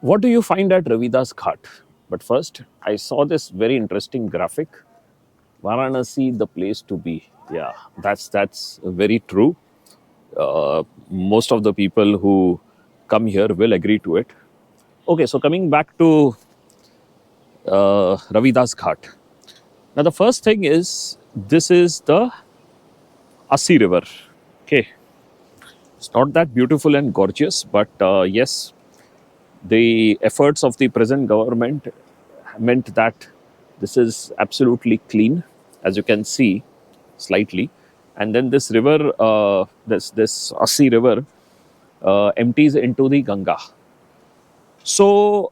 What do you find at Ravidas Ghat? But first, I saw this very interesting graphic. Varanasi, the place to be. Yeah, that's very true. Most of the people who come here will agree to it. Okay, so coming back to Ravidas Ghat. Now, the first thing is this is the Assi River. Okay, it's not that beautiful and gorgeous, but yes, the efforts of the present government meant that this is absolutely clean, as you can see slightly. And then this river, this Assi River, empties into the Ganga. So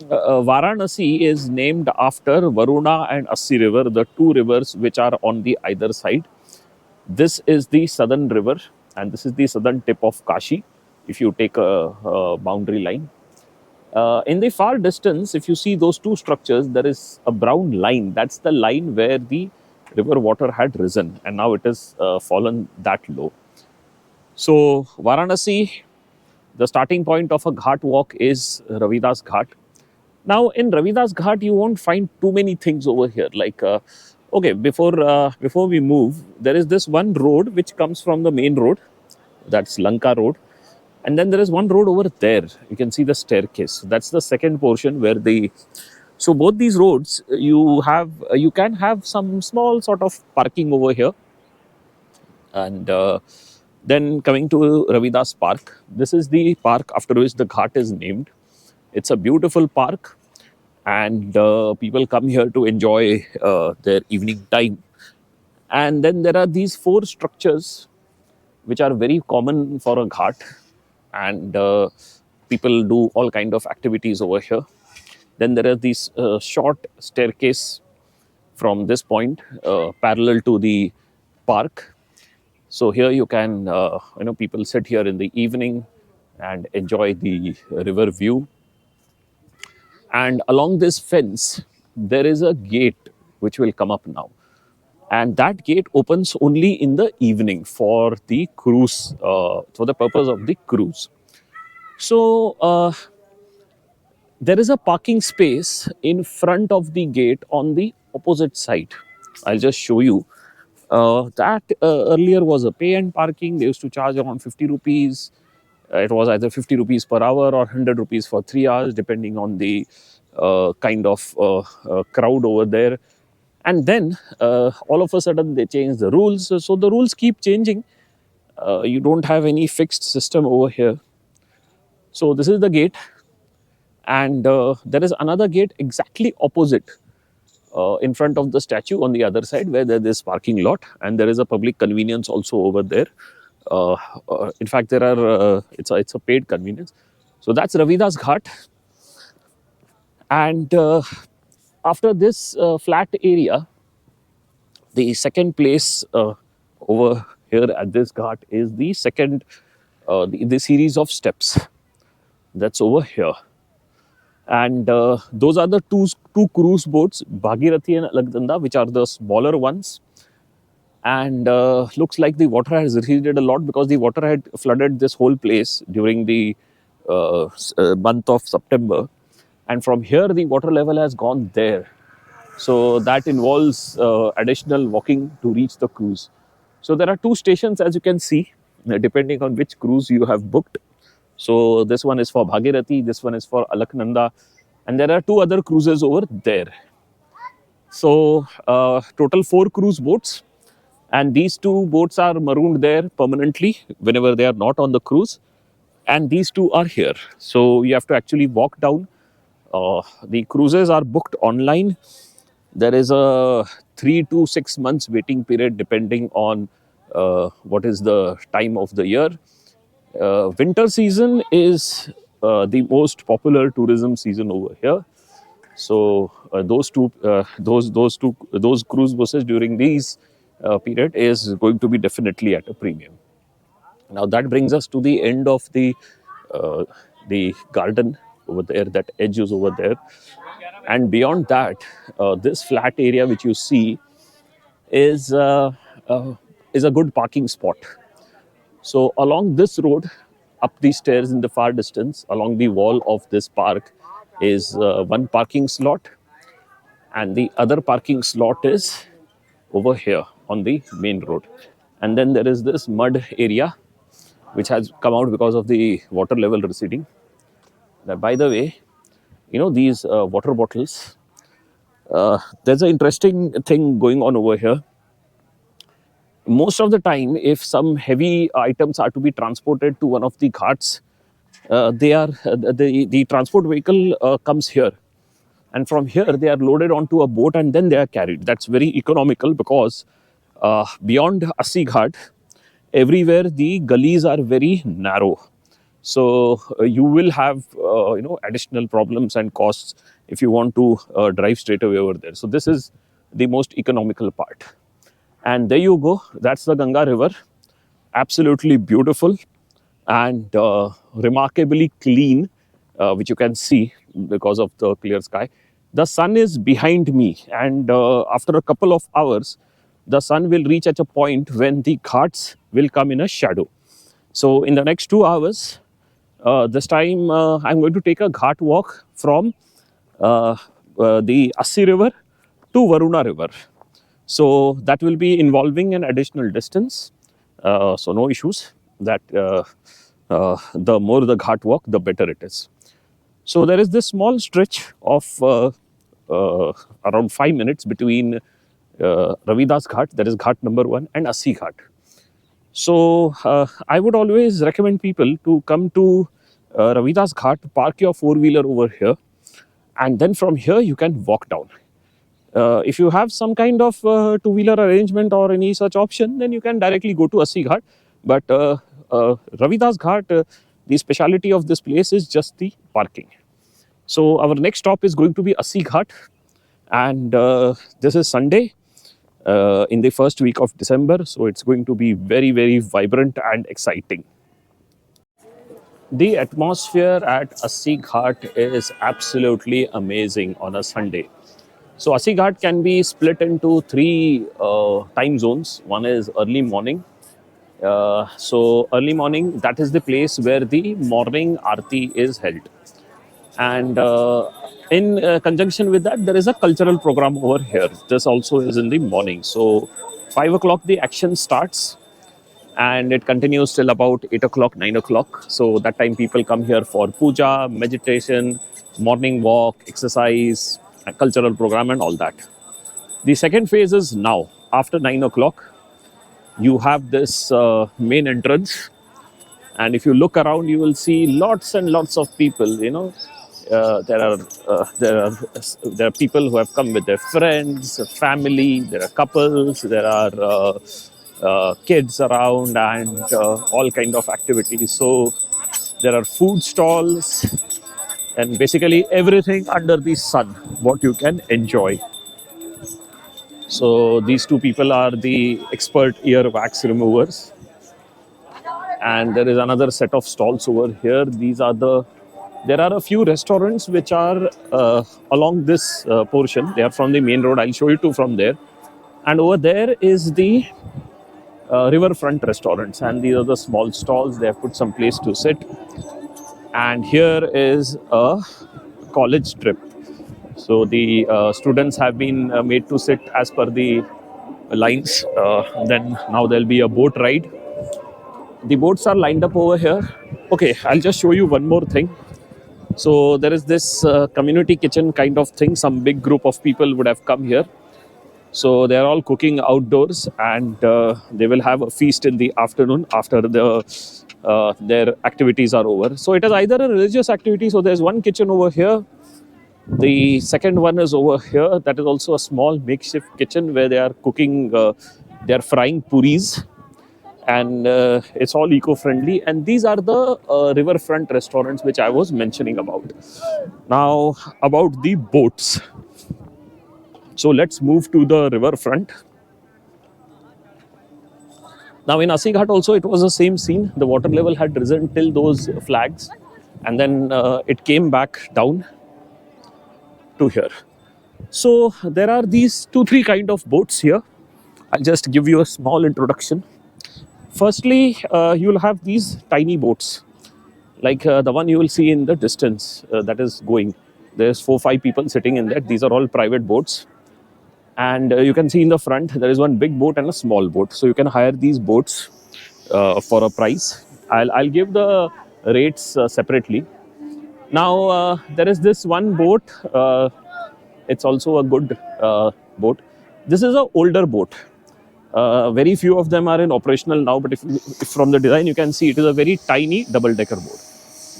Varanasi is named after Varuna and Assi River, the two rivers which are on the either side. This is the southern river, and this is the southern tip of Kashi. If you take a boundary line, in the far distance, if you see those two structures, there is a brown line. That's the line where the river water had risen, and now it has fallen that low. So, Varanasi, the starting point of a ghat walk is Ravidas Ghat. Now, in Ravidas Ghat, you won't find too many things over here. Like, okay, before we move, there is this one road which comes from the main road. That's Lanka Road. And then there is one road over there. You can see the staircase. That's the second portion where the. So both these roads, you can have some small sort of parking over here. And then coming to Ravidas Park, this is the park after which the ghat is named. It's a beautiful park, and people come here to enjoy their evening time. And then there are these four structures which are very common for a ghat, and people do all kind of activities over here. Then there are these short staircase from this point parallel to the park. So here you can, people sit here in the evening and enjoy the river view. And along this fence, there is a gate which will come up now. And that gate opens only in the evening for the cruise, for the purpose of the cruise. So there is a parking space in front of the gate on the opposite side. I'll just show you. That earlier was a pay and parking. They used to charge around 50 rupees. It was either 50 rupees per hour or 100 rupees for 3 hours, depending on the kind of crowd over there. And then all of a sudden they changed the rules. So the rules keep changing. You don't have any fixed system over here. So this is the gate, and there is another gate exactly opposite in front of the statue on the other side where there is parking lot, and there is a public convenience also over there. In fact, there are it's a paid convenience. So that's Ravidas Ghat, and after this flat area, the second place over here at this ghat is the second the series of steps that's over here. And those are the two cruise boats, Bhagirathi and Alaknanda, which are the smaller ones. And looks like the water has receded a lot because the water had flooded this whole place during the month of September. And from here, the water level has gone there. So that involves additional walking to reach the cruise. So there are two stations, as you can see, depending on which cruise you have booked. So this one is for Bhagirathi, this one is for Alaknanda, and there are two other cruises over there. So total four cruise boats, and these two boats are marooned there permanently whenever they are not on the cruise, and these two are here. So you have to actually walk down. The cruises are booked online. There is a 3 to 6 months waiting period depending on what is the time of the year. Winter season is the most popular tourism season over here. So those cruise buses during these period is going to be definitely at a premium. Now that brings us to the end of the garden over there. That edge is over there, and beyond that, this flat area which you see is uh, is a good parking spot. So along this road, up the stairs in the far distance, along the wall of this park, is one parking slot, and the other parking slot is over here on the main road. And then there is this mud area which has come out because of the water level receding. That, by the way, these water bottles. There's an interesting thing going on over here. Most of the time, if some heavy items are to be transported to one of the ghats, the transport vehicle comes here, and from here they are loaded onto a boat and then they are carried. That's very economical because beyond Assi Ghat, everywhere the gullies are very narrow. So you will have additional problems and costs if you want to drive straight away over there. So this is the most economical part. And there you go. That's the Ganga River. Absolutely beautiful and remarkably clean, which you can see because of the clear sky. The sun is behind me, and after a couple of hours, the sun will reach at a point when the ghats will come in a shadow. So in the next 2 hours, this time I'm going to take a ghat walk from the Assi River to Varuna River. So that will be involving an additional distance. So no issues. That the more the ghat walk, the better it is. So there is this small stretch of around 5 minutes between Ravidas Ghat, that is Ghat number 1, and Assi Ghat. So I would always recommend people to come to Ravidas Ghat, park your four-wheeler over here, and then from here you can walk down. If you have some kind of two-wheeler arrangement or any such option, then you can directly go to Assi Ghat. But Ravidas Ghat, the speciality of this place is just the parking. So our next stop is going to be Assi Ghat, and this is Sunday in the first week of December. So it's going to be very, very vibrant and exciting. The atmosphere at Assi Ghat is absolutely amazing on a Sunday. So Assi Ghat can be split into three time zones. One is early morning. So early morning, that is the place where the morning aarti is held. And in conjunction with that, there is a cultural program over here. This also is in the morning. So 5 o'clock, the action starts and it continues till about 8 o'clock, 9 o'clock. So that time people come here for puja, meditation, morning walk, exercise, cultural program and all that. The second phase is now. After 9 o'clock, you have this main entrance. And if you look around, you will see lots and lots of people, there are people who have come with their friends, family, there are couples, there are kids around and all kind of activities. So there are food stalls and basically everything under the sun, what you can enjoy. So these two people are the expert ear wax removers. And there is another set of stalls over here. There are a few restaurants which are along this portion. They are from the main road. I'll show you two from there. And over there is the riverfront restaurants. And these are the small stalls. They have put some place to sit. And here is a college trip. So the students have been made to sit as per the lines. Then now there'll be a boat ride. The boats are lined up over here. Okay, I'll just show you one more thing. So there is this community kitchen kind of thing. Some big group of people would have come here. So they are all cooking outdoors, and they will have a feast in the afternoon after their activities are over. So it is either a religious activity. So there's one kitchen over here. The second one is over here. That is also a small makeshift kitchen where they are cooking, they are frying puris. And it's all eco-friendly. And these are the riverfront restaurants which I was mentioning about. Now, about the boats. So let's move to the riverfront. Now in Assi Ghat also, it was the same scene. The water level had risen till those flags. And then it came back down to here. So there are these 2-3 kind of boats here. I'll just give you a small introduction. Firstly, you'll have these tiny boats. like the one you will see in the distance that is going. There's 4 5 people sitting in that. These are all private boats, and you can see in the front there is one big boat and a small boat. So you can hire these boats for a price. I'll give the rates separately. Now there is this one boat. It's also a good boat. This is an older boat. Very few of them are in operational now, but if from the design you can see it is a very tiny double-decker boat.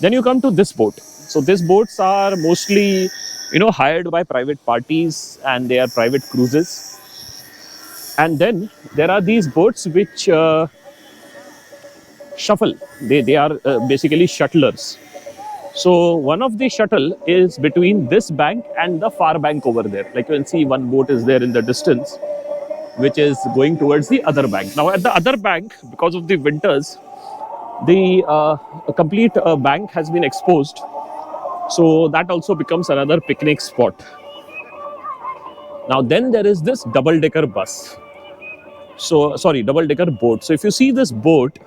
Then you come to this boat. So these boats are mostly, hired by private parties, and they are private cruises. And then there are these boats which shuffle. They are basically shuttlers. So one of the shuttle is between this bank and the far bank over there. Like you can see, one boat is there in the distance, which is going towards the other bank. Now at the other bank, because of the winters, the complete bank has been exposed. So that also becomes another picnic spot. Now then there is this double-decker bus. So sorry, double-decker boat. So if you see this boat,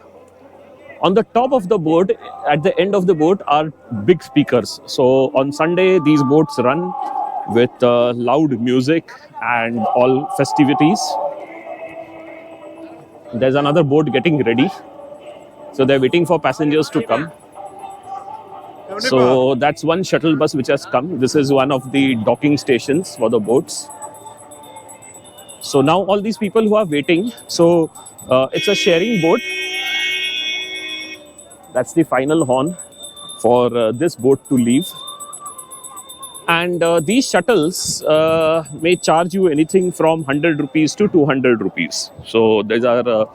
on the top of the boat, at the end of the boat are big speakers. So on Sunday, these boats run with loud music and all festivities. There's another boat getting ready. So they're waiting for passengers to come. So that's one shuttle bus which has come. This is one of the docking stations for the boats. So now all these people who are waiting, so it's a sharing boat. That's the final horn for this boat to leave. And these shuttles may charge you anything from 100 rupees to 200 rupees. So these are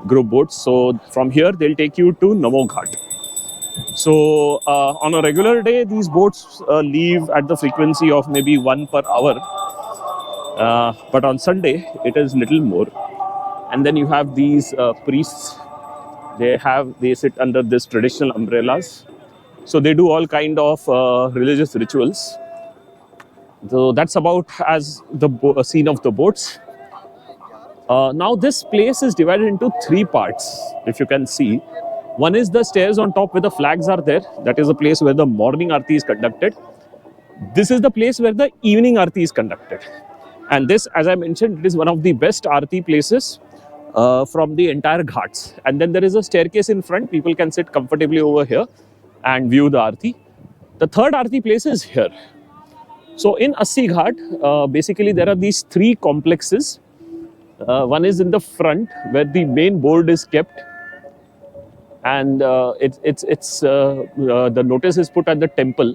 group boats. So from here, they'll take you to Namo Ghat. So on a regular day, these boats leave at the frequency of maybe 1 per hour. But on Sunday, it is little more. And then you have these priests. They sit under this traditional umbrellas. So they do all kind of religious rituals. So that's about as the scene of the boats. Now this place is divided into 3 parts, if you can see. One is the stairs on top where the flags are there. That is the place where the morning aarti is conducted. This is the place where the evening aarti is conducted. And this, as I mentioned, it is one of the best aarti places from the entire ghats. And then there is a staircase in front. People can sit comfortably over here and view the aarti. The third aarti place is here. So in Assi Ghat, basically there are these 3 complexes. One is in the front where the main board is kept, and the notice is put at the temple,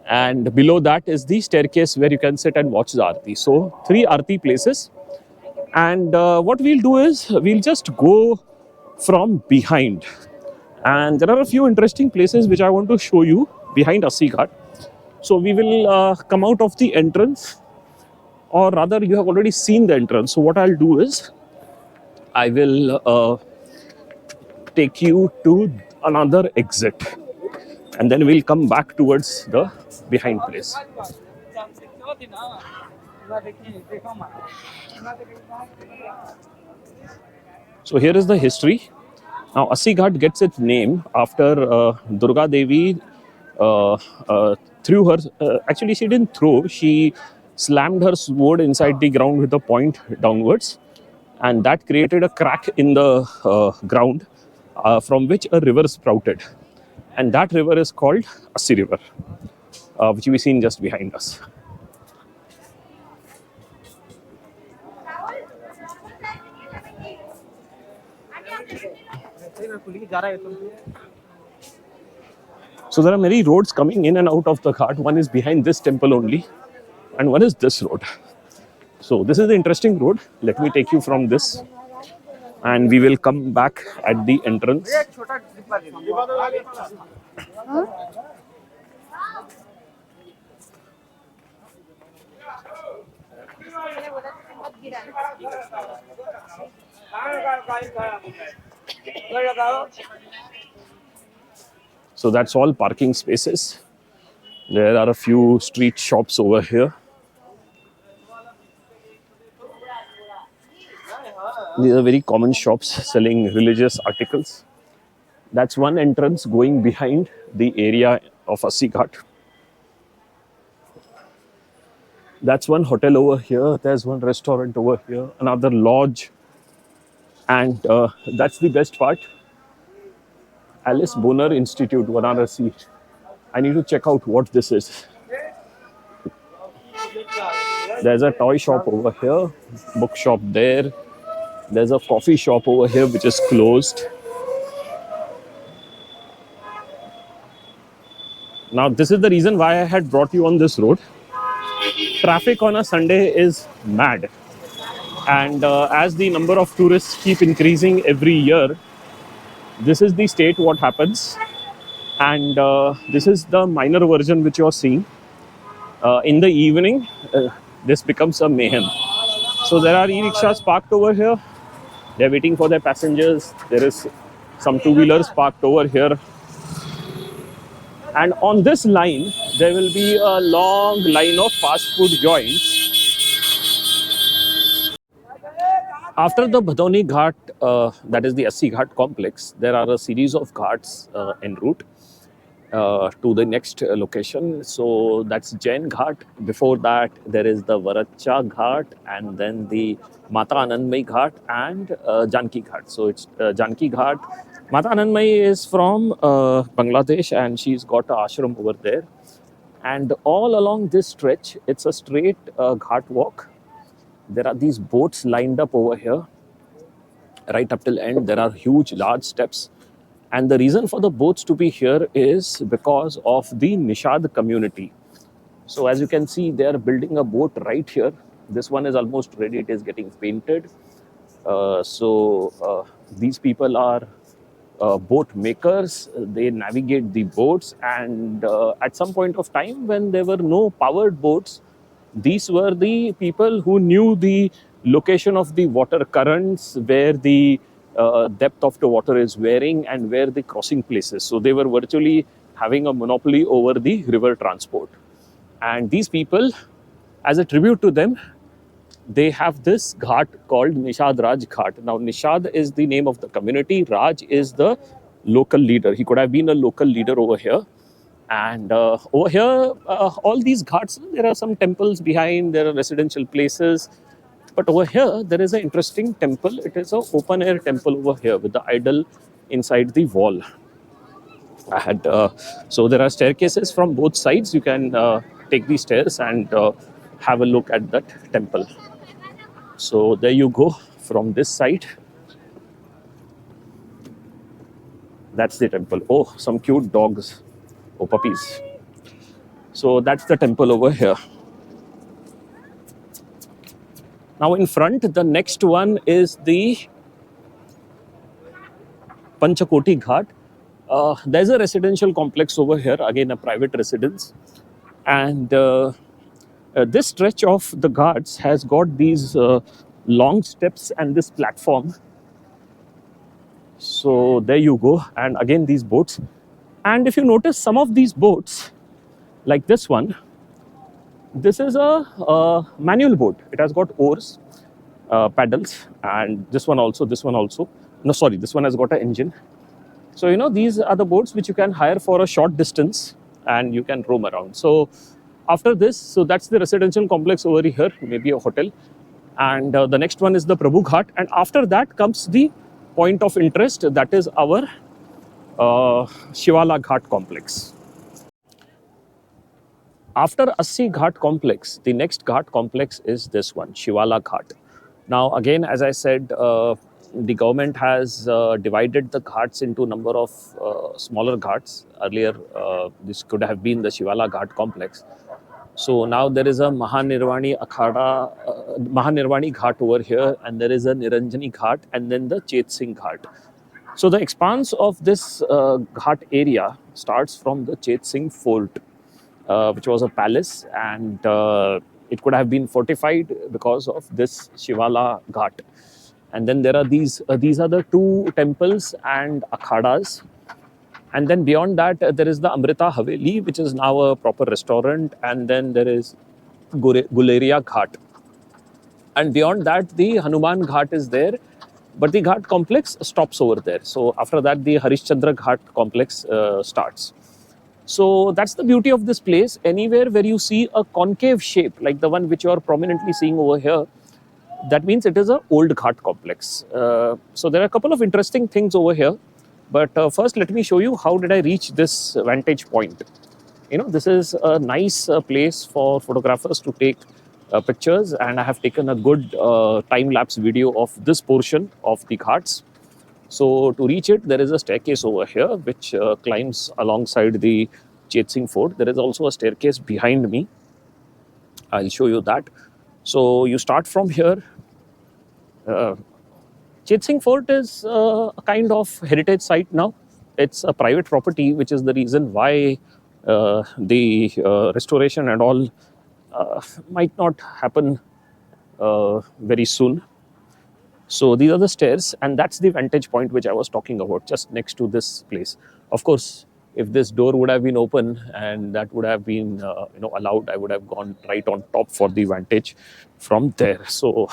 and below that is the staircase where you can sit and watch the aarti. So 3 aarti places, and what we'll do is we'll just go from behind, and there are a few interesting places which I want to show you behind Assi Ghat. So we will come out of the entrance, or rather you have already seen the entrance. So what I'll do is I will take you to another exit, and then we'll come back towards the behind place. So here is the history. Now Assi Ghat gets its name after Durga Devi threw her, actually she didn't throw, she slammed her sword inside the ground with the point downwards, and that created a crack in the ground from which a river sprouted, and that river is called Assi River, which we seen just behind us. So there are many roads coming in and out of the ghat. One is behind this temple only, and one is this road. So this is the interesting road. Let me take you from this, and we will come back at the entrance. So that's all parking spaces. There are a few street shops over here. These are very common shops selling religious articles. That's one entrance going behind the area of Assi Ghat. That's one hotel over here. There's one restaurant over here, another lodge. And that's the best part. Alice Boner Institute, Varanasi. I need to check out what this is. There's a toy shop over here, bookshop there. There's a coffee shop over here which is closed. Now, this is the reason why I had brought you on this road. Traffic on a Sunday is mad. And as the number of tourists keep increasing every year, this is the state what happens. And this is the minor version which you're seeing. In the evening, this becomes a mayhem. So there are e-rickshaws parked over here. They're waiting for their passengers. There is some two-wheelers parked over here. And on this line, there will be a long line of fast food joints. After the Bhadoni Ghat, that is the Assi Ghat complex, there are a series of ghats en route to the next location. So that's Jain Ghat. Before that, there is the Varacha Ghat, and then the Mata Anandmai Ghat and Janki Ghat. So it's Janki Ghat. Mata Anandmai is from Bangladesh, and she's got an ashram over there. And all along this stretch, it's a straight ghat walk. There are these boats lined up over here, right up till end. There are huge, large steps. And the reason for the boats to be here is because of the Nishad community. So as you can see, they are building a boat right here. This one is almost ready. It is getting painted. These people are boat makers. They navigate the boats. And at some point of time, when there were no powered boats, these were the people who knew the location of the water currents, where the depth of the water is varying, and where the crossing places. So they were virtually having a monopoly over the river transport. And these people, as a tribute to them, they have this ghat called Nishad Raj Ghat. Now, Nishad is the name of the community. Raj is the local leader. He could have been a local leader over here. And over here, all these ghats, there are some temples behind, there are residential places. But over here, there is an interesting temple. It is an open air temple over here with the idol inside the wall. So there are staircases from both sides. You can take these stairs and have a look at that temple. So there you go from this side. That's the temple. Oh, some cute dogs. Oh, puppies. So that's the temple over here. Now in front, the next one is the Panchakoti Ghat. There's a residential complex over here, again a private residence. And this stretch of the ghats has got these long steps and this platform. So there you go. And again, these boats. And if you notice, some of these boats, like this one, this is a manual boat. It has got oars, paddles, and this one also. No, sorry, this one has got an engine. So, you know, these are the boats which you can hire for a short distance and you can roam around. So, after this, so that's the residential complex over here, maybe a hotel. And the next one is the Prabhu Ghat. And after that comes the point of interest, that is our Shivala Ghat complex. After Assi Ghat complex, the next Ghat complex is this one, Shivala Ghat. Now, again, as I said, the government has divided the ghats into a number of smaller ghats. Earlier, this could have been the Shivala Ghat complex. So now there is a Mahanirvani Ghat over here, and there is a Niranjani Ghat, and then the Chet Singh Ghat. So the expanse of this ghat area starts from the Chet Singh fort, which was a palace, and it could have been fortified because of this Shivala Ghat. And then there are these are the two temples and akhadas. And then beyond that, there is the Amrita Haveli, which is now a proper restaurant. And then there is Guleria Ghat. And beyond that, the Hanuman Ghat is there. But the Ghat complex stops over there. So after that, the Harishchandra Ghat complex starts. So that's the beauty of this place. Anywhere where you see a concave shape, like the one which you are prominently seeing over here, that means it is a old Ghat complex. So there are a couple of interesting things over here. But first, let me show you how did I reach this vantage point. This is a nice place for photographers to take pictures, and I have taken a good time lapse video of this portion of the Ghats. So to reach it, there is a staircase over here which climbs alongside the Chet Singh Fort. There is also a staircase behind me. I'll show you that. So you start from here. Uh, Chet Singh Fort is a kind of heritage site now. It's a private property, which is the reason why the restoration and all might not happen very soon. So these are the stairs, and that's the vantage point which I was talking about, just next to this place. Of course, if this door would have been open and that would have been allowed, I would have gone right on top for the vantage from there. So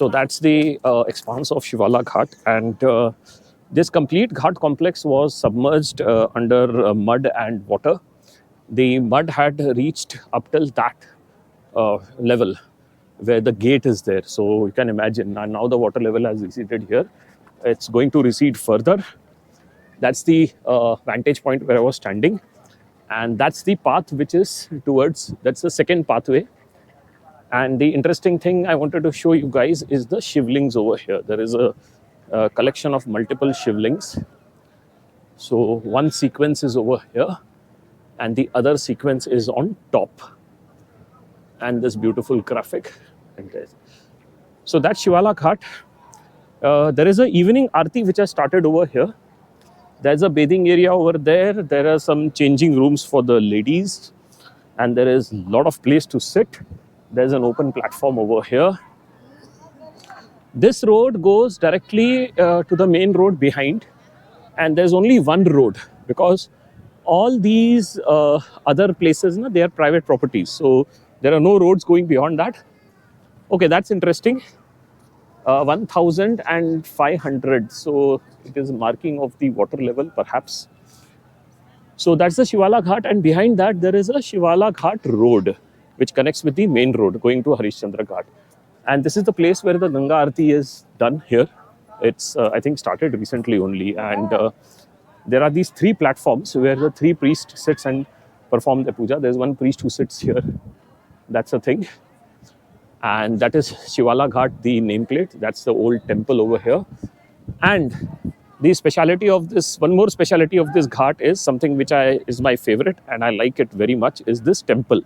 that's the expanse of Shivala Ghat, and this complete Ghat complex was submerged under mud and water. The mud had reached up till that level where the gate is there. So you can imagine, and now the water level has receded here. It's going to recede further. That's the vantage point where I was standing, and that's the path which is towards. That's the second pathway. And the interesting thing I wanted to show you guys is the shivlings over here. There is a collection of multiple shivlings. So one sequence is over here, and the other sequence is on top. And this beautiful graphic. So that's Shivala Ghat. There is an evening aarti which has started over here. There's a bathing area over there. There are some changing rooms for the ladies, and there is a lot of place to sit. There's an open platform over here. This road goes directly to the main road behind, and there's only one road because all these other places, they are private properties. So there are no roads going beyond that. Okay, that's interesting. 1,500. So it is marking of the water level, perhaps. So that's the Shivala Ghat, and behind that there is a Shivala Ghat road, which connects with the main road going to Harishchandra Ghat. And this is the place where the Ganga Aarti is done here. It's, I think, started recently only. And there are these three platforms where the three priests sits and perform the puja. There's one priest who sits here. That's a thing. And that is Shivala Ghat, the nameplate. That's the old temple over here. And the speciality of this, one more speciality of this ghat is something which is my favorite, and I like it very much, is this temple.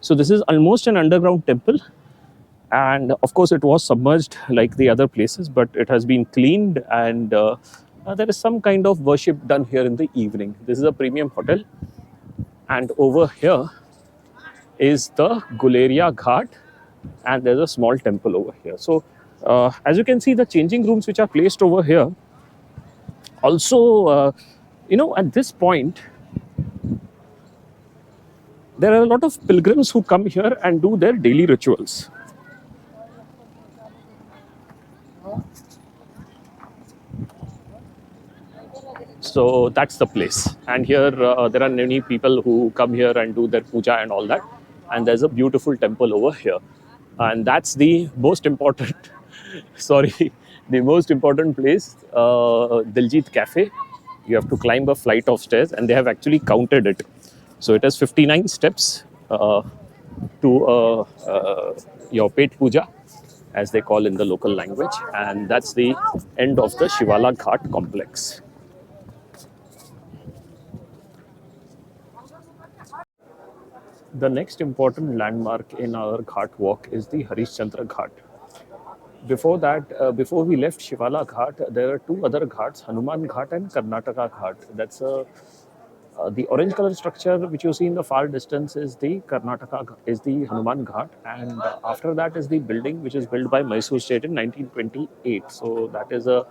So this is almost an underground temple, and of course it was submerged like the other places, but it has been cleaned, and there is some kind of worship done here in the evening. This is a premium hotel, and over here is the Guleria Ghat, and there's a small temple over here. So as you can see, the changing rooms which are placed over here also, at this point, there are a lot of pilgrims who come here and do their daily rituals. So that's the place. And here there are many people who come here and do their puja and all that. And there's a beautiful temple over here. And that's the most important, sorry, the most important place, Diljit Cafe. You have to climb a flight of stairs, and they have actually counted it. So it has 59 steps to your Pet Puja, as they call in the local language. And that's the end of the Shivala Ghat complex. The next important landmark in our Ghat walk is the Harishchandra Ghat. Before that, before we left Shivala Ghat, there are two other ghats, Hanuman Ghat and Karnataka Ghat. That's the orange color structure which you see in the far distance is the is the Hanuman Ghat, and after that is the building which is built by Mysore state in 1928. So that is a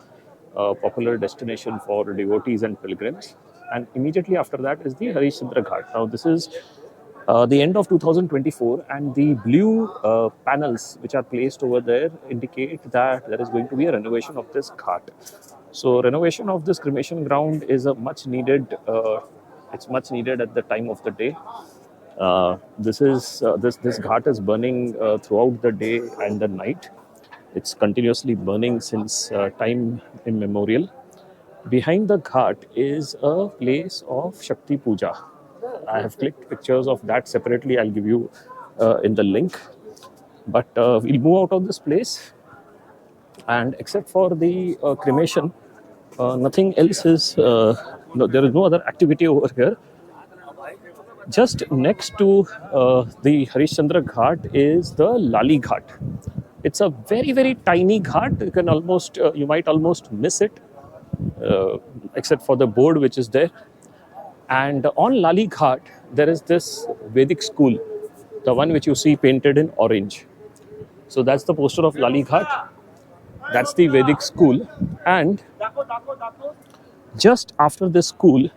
popular destination for devotees and pilgrims. And immediately after that is the Harishchandra Ghat. Now this is the end of 2024, and the blue panels which are placed over there indicate that there is going to be a renovation of this ghat. So renovation of this cremation ground is a much needed. It's much needed at the time of the day. This ghat is burning throughout the day and the night. It's continuously burning since time immemorial. Behind the ghat is a place of Shakti Puja. I have clicked pictures of that separately. I'll give you in the link. But we'll move out of this place, and except for the cremation, nothing else is. No, there is no other activity over here. Just next to the Harishchandra Ghat is the Lali Ghat. It's a very very tiny ghat. You might almost miss it, except for the board which is there. And on Lali Ghat, there is this Vedic school, the one which you see painted in orange. So that's the poster of Lali Ghat. That's the Vedic school. And just after this school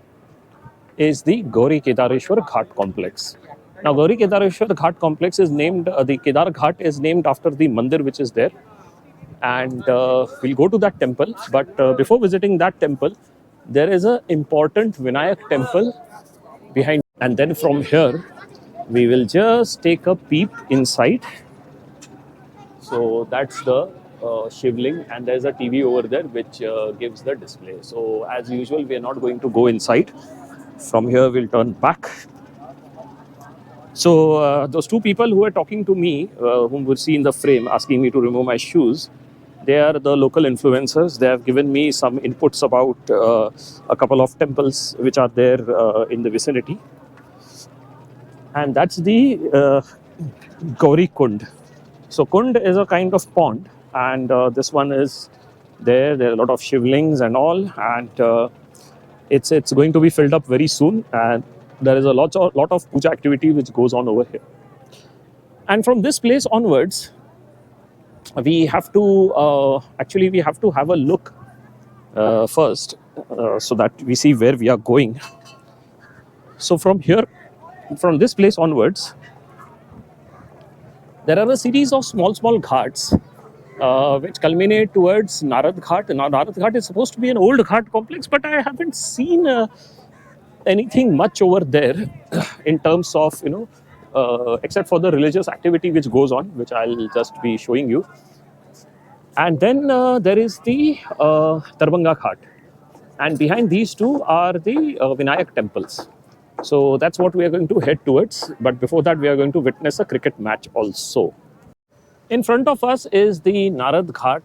is the Gauri Kedareshwar Ghat complex. Now, Gauri Kedareshwar Ghat complex is named, the Kedar Ghat is named after the mandir which is there. And we'll go to that temple. But before visiting that temple, there is an important Vinayak temple behind. And then from here, we will just take a peep inside. So that's the Shivling, and there's a TV over there which gives the display. So as usual, we are not going to go inside. From here, we'll turn back. So those two people who were talking to me, whom we see in the frame, asking me to remove my shoes, they are the local influencers. They have given me some inputs about a couple of temples which are there in the vicinity. And that's the Gauri Kund. So Kund is a kind of pond, and this one is there. There are a lot of shivlings and all, and it's going to be filled up very soon. And there is a lot of puja activity which goes on over here. And from this place onwards, we have to we have to have a look first, so that we see where we are going. So from here, from this place onwards, there are a series of small ghats which culminate towards Narad Ghat. Now, Narad Ghat is supposed to be an old ghat complex, but I haven't seen anything much over there in terms of, except for the religious activity which goes on, which I'll just be showing you. And then there is the Darbhanga Ghat. And behind these two are the Vinayak temples. So that's what we are going to head towards. But before that, we are going to witness a cricket match also. In front of us is the Narad Ghat.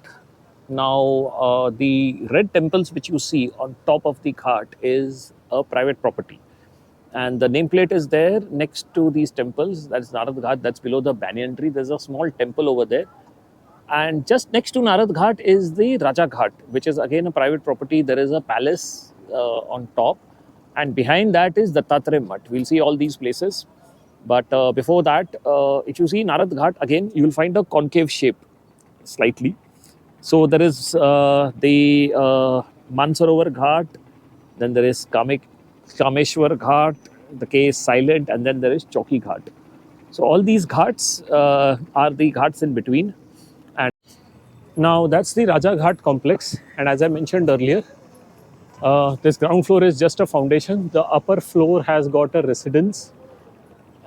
Now, the red temples which you see on top of the ghat is a private property. And the nameplate is there next to these temples. That's Narad Ghat. That's below the banyan tree. There's a small temple over there. And just next to Narad Ghat is the Raja Ghat, which is again a private property. There is a palace on top. And behind that is Dattatreya Mutt. We'll see all these places. But before that, if you see Narad Ghat, again, you will find a concave shape slightly. So there is the Mansarovar Ghat, then there is Kameshwar Ghat, the K is silent, and then there is Chauki Ghat. So all these ghats are the ghats in between. And now that's the Raja Ghat complex. And as I mentioned earlier, this ground floor is just a foundation. The upper floor has got a residence.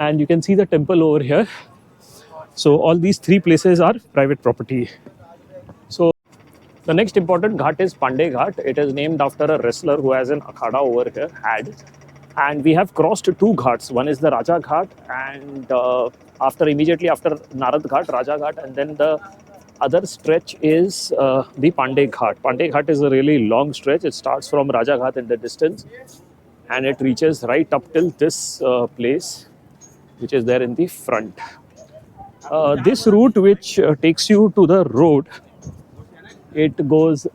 And you can see the temple over here. So all these three places are private property. So the next important ghat is Pandey Ghat. It is named after a wrestler who has an akhada over here, and we have crossed two ghats. One is the Raja Ghat, and immediately after Narad Ghat, Raja Ghat, and then the other stretch is the Pandey Ghat. Pandey Ghat is a really long stretch. It starts from Raja Ghat in the distance, and it reaches right up till this place, which is there in the front. This route, which takes you to the road, it goes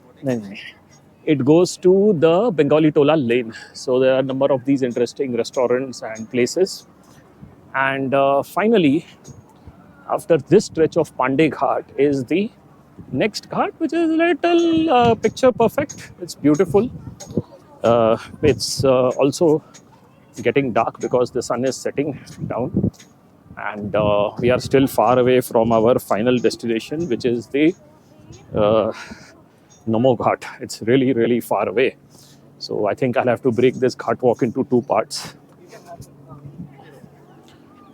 to the Bengali Tola lane. So there are a number of these interesting restaurants and places. And finally, after this stretch of Pandey Ghat is the next ghat, which is a little picture perfect. It's beautiful. It's also getting dark because the sun is setting down, and we are still far away from our final destination, which is the uh, Namo Ghat. It's really, really far away. So I think I'll have to break this ghat walk into two parts.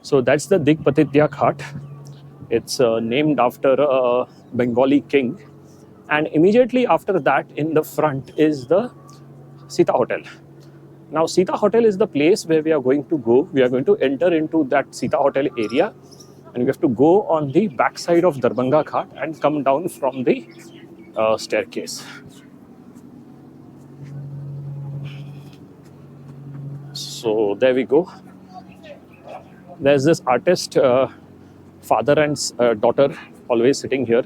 So that's the Digpatitya Ghat. It's named after a Bengali king. And immediately after that, in the front, is the Sita Hotel. Now, Sita Hotel is the place where we are going to go. We are going to enter into that Sita Hotel area, and we have to go on the backside of Darbhanga Ghat and come down from the staircase. So there we go. There's this artist, father and daughter, always sitting here.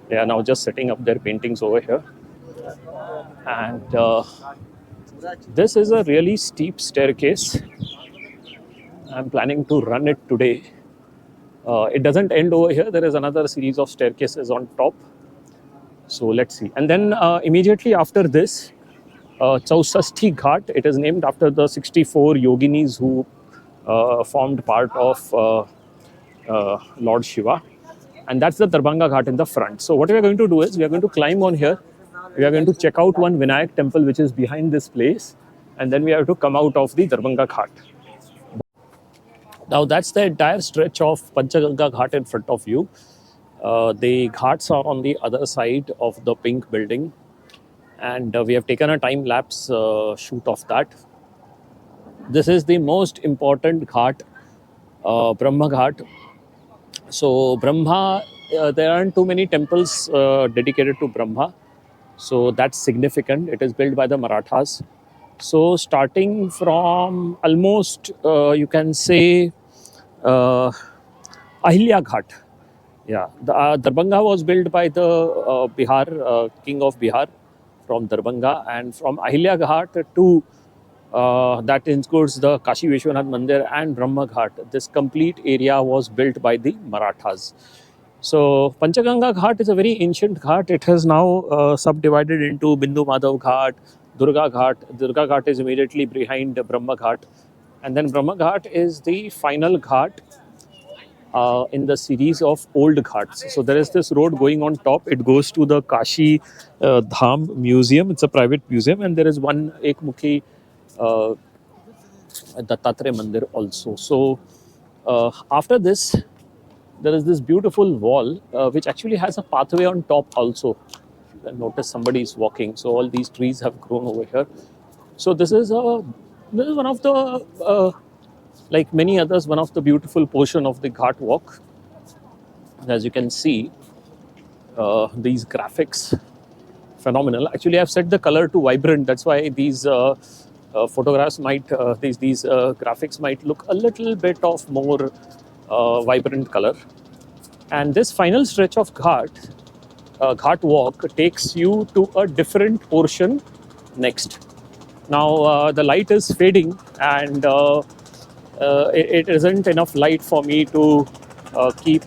They are now just setting up their paintings over here. And this is a really steep staircase. I'm planning to run it today. It doesn't end over here. There is another series of staircases on top. So let's see. And then immediately after this, Chausashti Ghat, it is named after the 64 yoginis who formed part of Lord Shiva. And that's the Darbhanga Ghat in the front. So what we are going to do is we are going to climb on here. We are going to check out one Vinayak temple which is behind this place. And then we have to come out of the Darbhanga Ghat. Now that's the entire stretch of Panchaganga Ghat in front of you. The ghats are on the other side of the pink building. And we have taken a time-lapse shoot of that. This is the most important ghat, Brahma Ghat. So Brahma, there aren't too many temples dedicated to Brahma. So that's significant. It is built by the Marathas. So starting from almost, you can say, Ahilya Ghat. Yeah, the Darbhanga was built by the Bihar, king of Bihar from Darbhanga. And from Ahilya Ghat to that includes the Kashi Vishwanath Mandir and Brahma Ghat. This complete area was built by the Marathas. So Panchaganga Ghat is a very ancient ghat. It has now subdivided into Bindu Madhav Ghat, Durga Ghat. Durga Ghat is immediately behind Brahma Ghat. And then Brahma Ghat is the final ghat in the series of old ghats. So there is this road going on top. It goes to the Kashi Dham Museum. It's a private museum. And there is one Ekmukhi Dattatreya Mandir also. So after this, there is this beautiful wall which actually has a pathway on top also. You can notice somebody is walking. So all these trees have grown over here. So this is one of the like many others, one of the beautiful portion of the ghat walk. As you can see, these graphics, phenomenal. Actually, I've set the color to vibrant. That's why these photographs might, these graphics might look a little bit of more vibrant color. And this final stretch of ghat walk takes you to a different portion next. Now the light is fading, and it isn't enough light for me to keep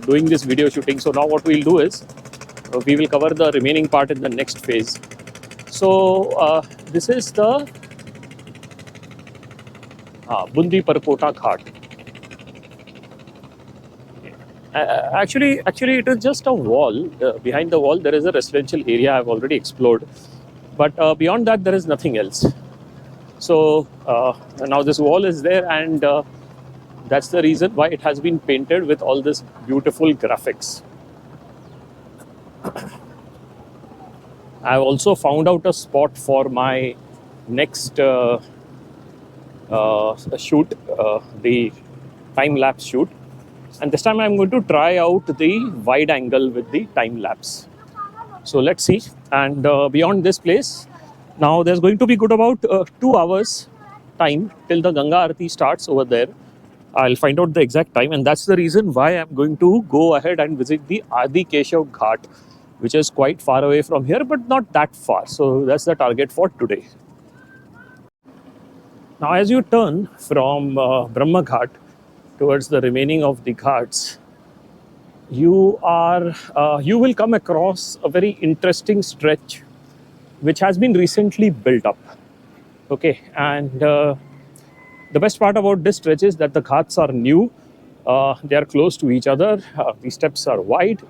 doing this video shooting. So now what we'll do is we will cover the remaining part in the next phase. So this is the Bundi Parkota Ghat. Actually, it is just a wall. Behind the wall, there is a residential area I've already explored. But beyond that, there is nothing else. So now this wall is there, and that's the reason why it has been painted with all this beautiful graphics. I've also found out a spot for my next shoot, the time-lapse shoot. And this time I'm going to try out the wide angle with the time-lapse. So let's see. And beyond this place, now there's going to be good about 2 hours time till the Ganga Aarti starts over there. I'll find out the exact time, and that's the reason why I'm going to go ahead and visit the Adi Keshav Ghat, which is quite far away from here, but not that far. So that's the target for today. Now, as you turn from Brahma Ghat towards the remaining of the ghats, you will come across a very interesting stretch which has been recently built up. Okay, and The best part about this stretch is that the ghats are new. They are close to each other. The steps are wide,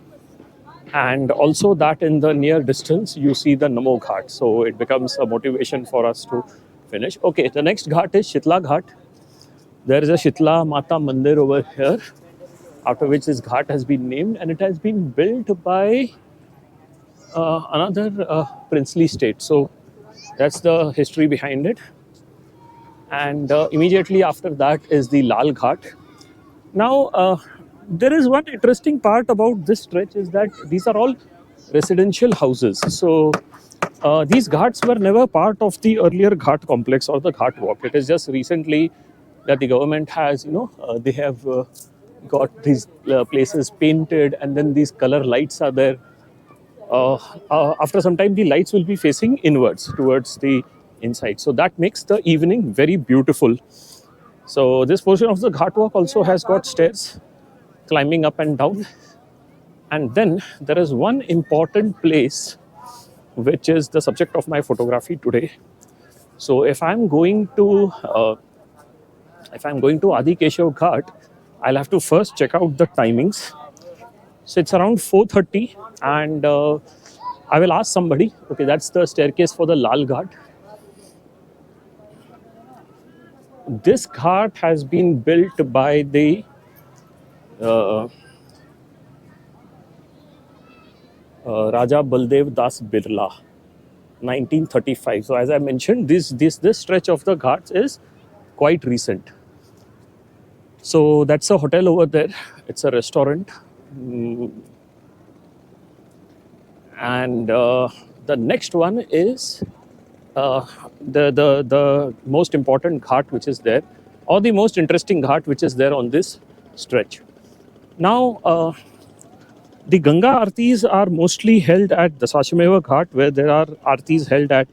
and also that in the near distance you see the Namo Ghat. So it becomes a motivation for us to finish. Okay, the next ghat is Shitla Ghat. There is a Shitla Mata Mandir over here, after which this ghat has been named, and it has been built by another princely state. So that's the history behind it. And immediately after that is the Lal Ghat. Now, there is one interesting part about this stretch is that these are all residential houses. So these ghats were never part of the earlier ghat complex or the ghat walk. It is just recently that the government has, they have got these places painted, and then these color lights are there. After some time, the lights will be facing inwards towards the inside. So that makes the evening very beautiful. So this portion of the ghat walk also has got stairs climbing up and down. And then there is one important place which is the subject of my photography today. So if I'm going to Adi Keshav Ghat, I'll have to first check out the timings. So it's around 4:30, and I will ask somebody. Okay, that's the staircase for the Lal Ghat. This ghat has been built by the Raja Baldev Das Birla, 1935. So as I mentioned, this stretch of the ghats is quite recent. So that's a hotel over there. It's a restaurant. And the next one is the most important ghat which is there, or the most interesting ghat which is there on this stretch. Now, the Ganga Aartis are mostly held at the Sashimeva Ghat, where there are Aartis held at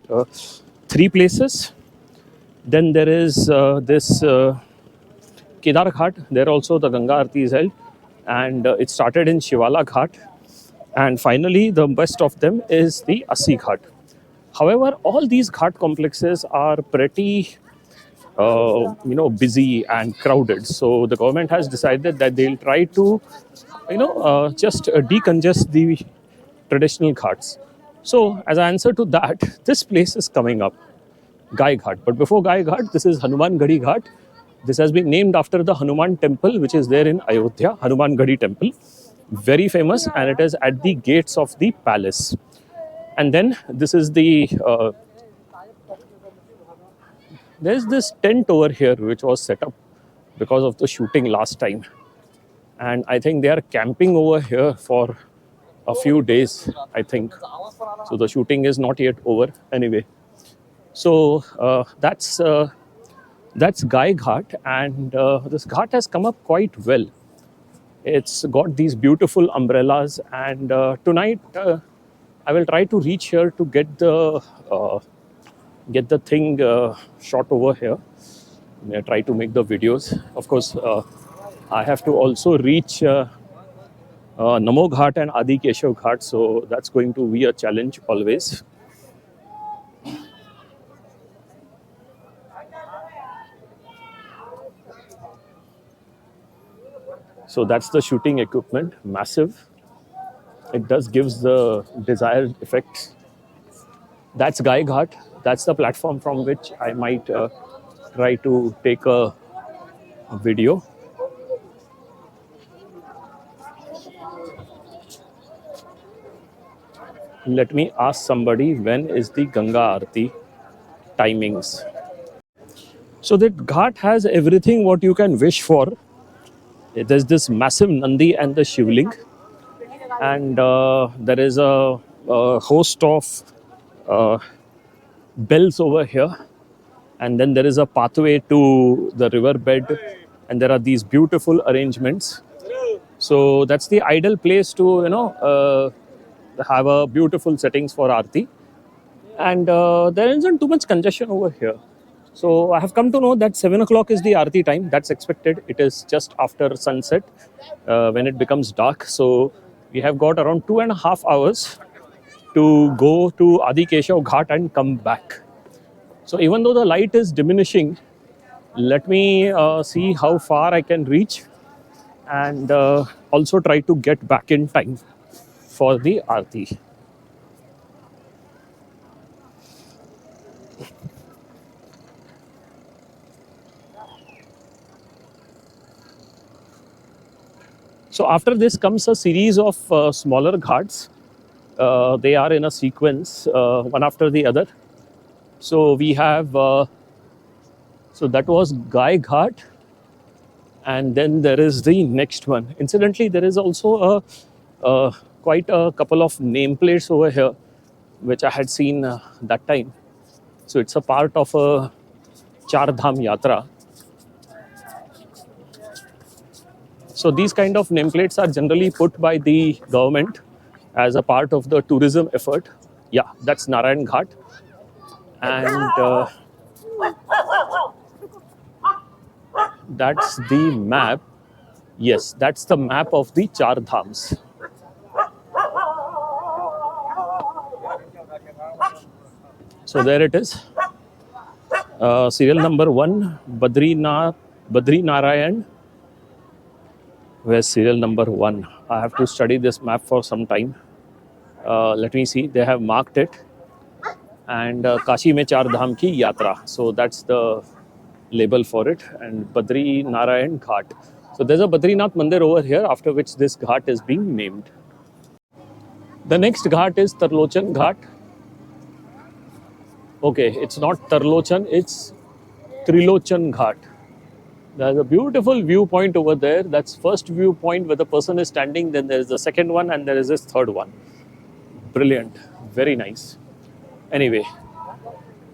3 places. Then there is this Kedar Ghat. There also the Ganga Aarti is held, and it started in Shivala Ghat. And finally, the best of them is the Assi Ghat. However, all these ghat complexes are pretty, busy and crowded. So the government has decided that they'll try to, just decongest the traditional ghats. So as an answer to that, this place is coming up, Gai Ghat. But before Gai Ghat, this is Hanuman Gadi Ghat. This has been named after the Hanuman temple, which is there in Ayodhya, Hanuman Gadi temple. Very famous, and it is at the gates of the palace. And then this is the there's this tent over here which was set up because of the shooting last time, and I think they are camping over here for a few days, I think. So the shooting is not yet over anyway. So that's Gai Ghat, and this ghat has come up quite well. It's got these beautiful umbrellas, and tonight I will try to reach here to get the thing shot over here. I try to make the videos. Of course, I have to also reach Namo Ghat and Adi Keshav Ghat, so that's going to be a challenge always. So that's the shooting equipment, massive. It does gives the desired effects. That's Gai Ghat. That's the platform from which I might try to take a video. Let me ask somebody, when is the Ganga Aarti timings? So that ghat has everything what you can wish for. There's this massive Nandi and the Shivling, and there is a host of bells over here, and then there is a pathway to the river bed, and there are these beautiful arrangements. So that's the ideal place to have a beautiful settings for Aarti, and there isn't too much congestion over here. So I have come to know that 7 o'clock is the Aarti time. That's expected. It is just after sunset when it becomes dark. So we have got around 2.5 hours to go to Adi Keshav Ghat and come back. So even though the light is diminishing, Let me see how far I can reach, and also try to get back in time for the Aarti. So after this comes a series of smaller ghats. They are in a sequence, one after the other. So we have, so that was Gai Ghat, and then there is the next one. Incidentally, there is also quite a couple of nameplates over here, which I had seen that time. So it's a part of a Char Dham Yatra. So these kind of nameplates are generally put by the government as a part of the tourism effort. Yeah, that's Narayan Ghat, and that's the map. Yes, that's the map of the Char Dhams. So there it is. Serial number one, Badri Narayan. Where's serial number one? I have to study this map for some time. Let me see. They have marked it. And Kashi mein Char Dham ki Yatra. So that's the label for it. And Badri Narayan Ghat. So there's a Badrinath Mandir over here, after which this ghat is being named. The next ghat is Tarlochan Ghat. Okay, it's not Tarlochan, it's Trilochan Ghat. There's a beautiful viewpoint over there. That's first viewpoint where the person is standing. Then there is the second one, and there is this third one. Brilliant, very nice. Anyway,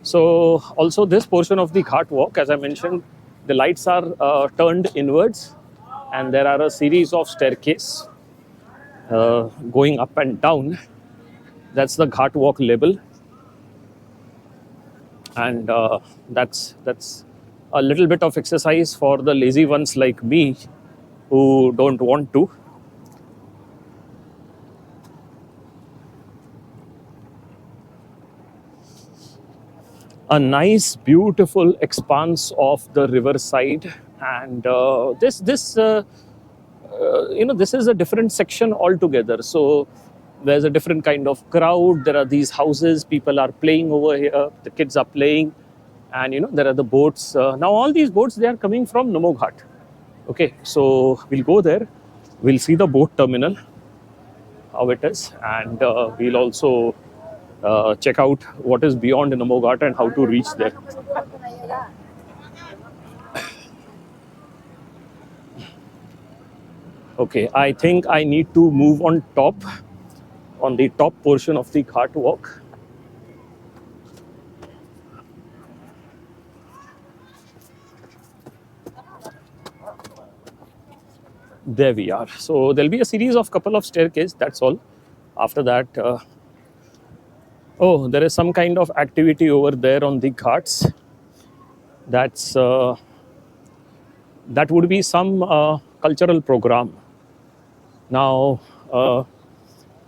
so also this portion of the ghat walk, as I mentioned, the lights are turned inwards, and there are a series of staircase going up and down. That's the ghat walk label, and that's a little bit of exercise for the lazy ones like me who don't want to. A nice, beautiful expanse of the riverside, and this is a different section altogether. So there's a different kind of crowd. There are these houses, people are playing over here, the kids are playing, and there are the boats. Now all these boats, they are coming from Namo Ghat. Okay, so we'll go there, we'll see the boat terminal, how it is, and we'll also check out what is beyond Namo Ghat and how to reach there. Okay, I think I need to move on the top portion of the ghat walk. There we are. So there'll be a series of couple of staircases, that's all. After that, oh, there is some kind of activity over there on the ghats. That would be some cultural program. Now,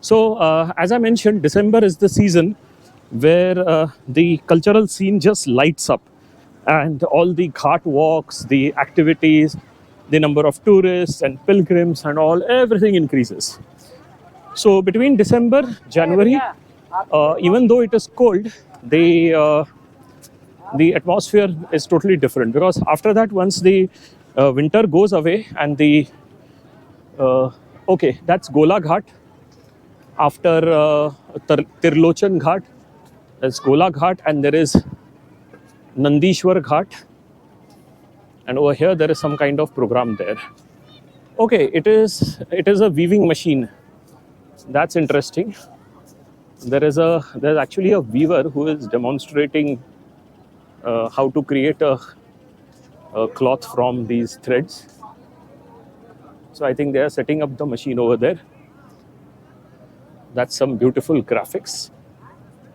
as I mentioned, December is the season where the cultural scene just lights up, and all the ghat walks, the activities, the number of tourists and pilgrims and all, everything increases. So between December, January, even though it is cold, the atmosphere is totally different, because after that, once the winter goes away and the okay, that's Gola Ghat. After Tirlochan Ghat, there's Gola Ghat, and there is Nandishwar Ghat, and over here there is some kind of program there. Okay, it is a weaving machine. That's interesting. There's actually a weaver who is demonstrating how to create a cloth from these threads. So I think they are setting up the machine over there. That's some beautiful graphics.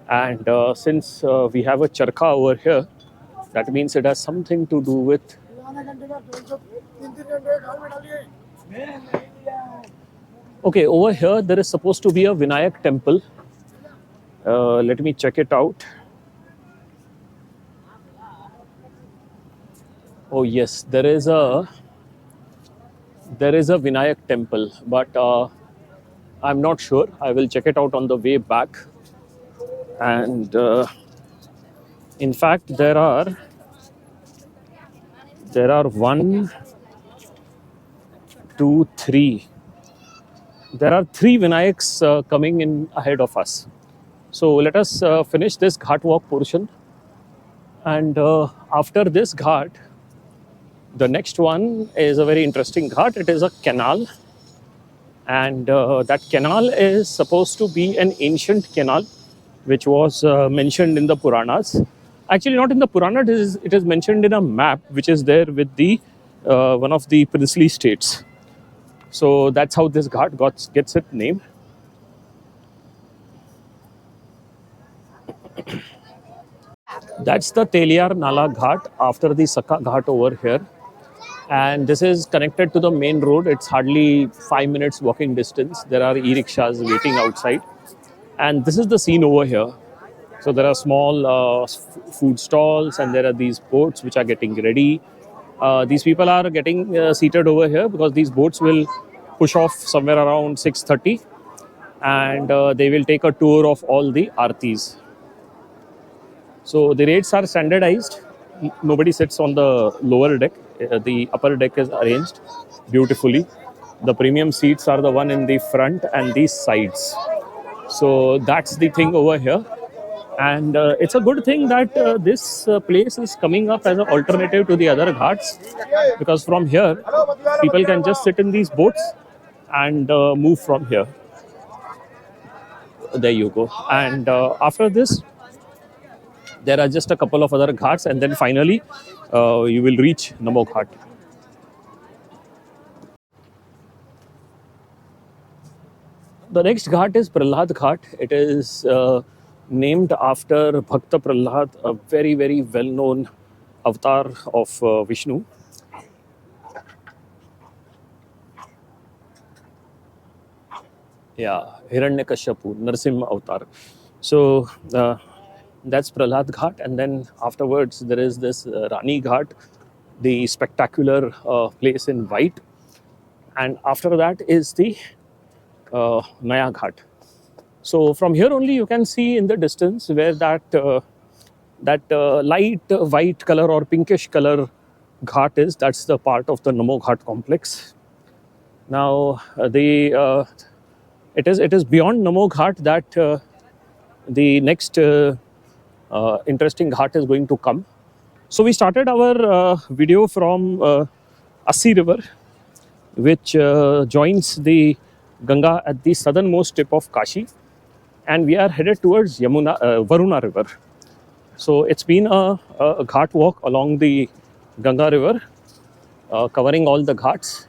And since we have a charkha over here, that means it has something to do with. Okay, over here there is supposed to be a Vinayak temple. Let me check it out. Oh yes, there is a Vinayak temple, but I'm not sure. I will check it out on the way back. And in fact, there are one, two, three. There are three Vinayaks coming in ahead of us. So let us finish this ghat walk portion, and after this ghat, the next one is a very interesting ghat. It is a canal, and that canal is supposed to be an ancient canal which was mentioned in the Puranas. Actually, not in the Purana, it is mentioned in a map which is there with the one of the princely states. So that's how this ghat gets its name. That's the Teliar Nala Ghat after the Saka Ghat over here. And this is connected to the main road. It's hardly 5 minutes walking distance. There are e-rickshaws waiting outside. And this is the scene over here. So there are small food stalls, and there are these boats which are getting ready. These people are getting seated over here because these boats will push off somewhere around 6:30, and they will take a tour of all the artis. So the rates are standardized. Nobody sits on the lower deck. The upper deck is arranged beautifully. The premium seats are the one in the front and the sides. So that's the thing over here. And it's a good thing that this place is coming up as an alternative to the other ghats, because from here people can just sit in these boats and move from here. There you go. And after this, there are just a couple of other ghats, and then finally you will reach Namo Ghat. The next ghat is Prahlad Ghat. It is named after Bhakta Prahlad, a very, very well known avatar of Vishnu. Yeah, Hiranyakashipu, Narsimha avatar. So that's Prahlad Ghat. And then afterwards, there is this Rani Ghat, the spectacular place in white. And after that is the Naya Ghat. So from here only you can see in the distance where that light white color or pinkish color ghat is. That's the part of the Namo Ghat complex. Now it is beyond Namo Ghat that the next interesting ghat is going to come. So we started our video from Assi River, which joins the Ganga at the southernmost tip of Kashi, and we are headed towards Varuna River. So it's been a ghat walk along the Ganga River, covering all the ghats.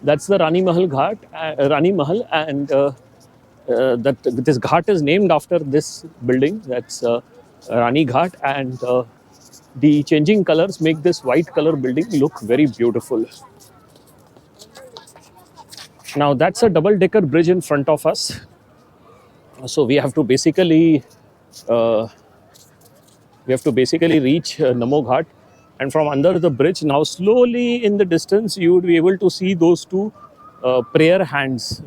That's the Rani Mahal Ghat, Rani Mahal, and that this ghat is named after this building. That's Rani Ghat, and the changing colors make this white color building look very beautiful. Now that's a double-decker bridge in front of us. So we have to basically uh, reach Namo Ghat, and from under the bridge now slowly in the distance you would be able to see those two prayer hands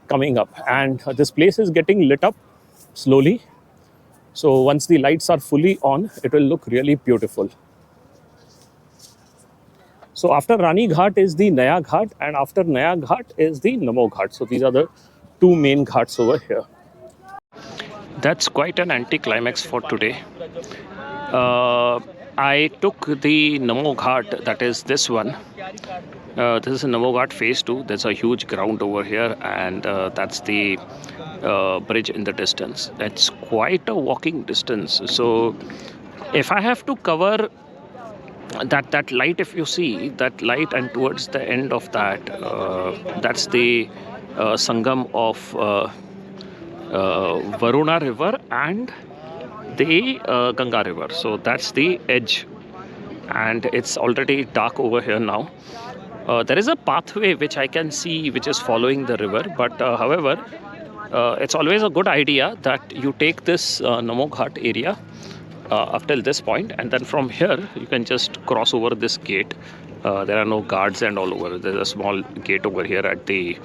coming up, and this place is getting lit up slowly. So once the lights are fully on, it will look really beautiful. So after Rani Ghat is the Naya Ghat, and after Naya Ghat is the Namo Ghat. So these are the two main ghats over here. That's quite an anticlimax for today. I took the Namo Ghat, that is this one. This is Namo Ghat phase 2. There's a huge ground over here, and that's the bridge in the distance. That's quite a walking distance. So if I have to cover that light, if you see that light, and towards the end of that, that's the Sangam of Varuna River and the Ganga River. So that's the edge, and it's already dark over here now. There is a pathway which I can see which is following the river, but however, it's always a good idea that you take this Namo Ghat area up till this point, and then from here you can just cross over this gate. There are no guards and all over. There's a small gate over here at the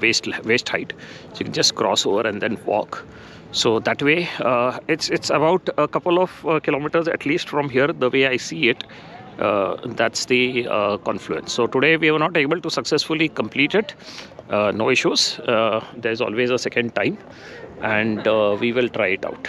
waist height, so you can just cross over and then walk. So that way, it's about a couple of kilometers at least from here. The way I see it, that's the confluence. So today we were not able to successfully complete it. No issues. There's always a second time, and we will try it out.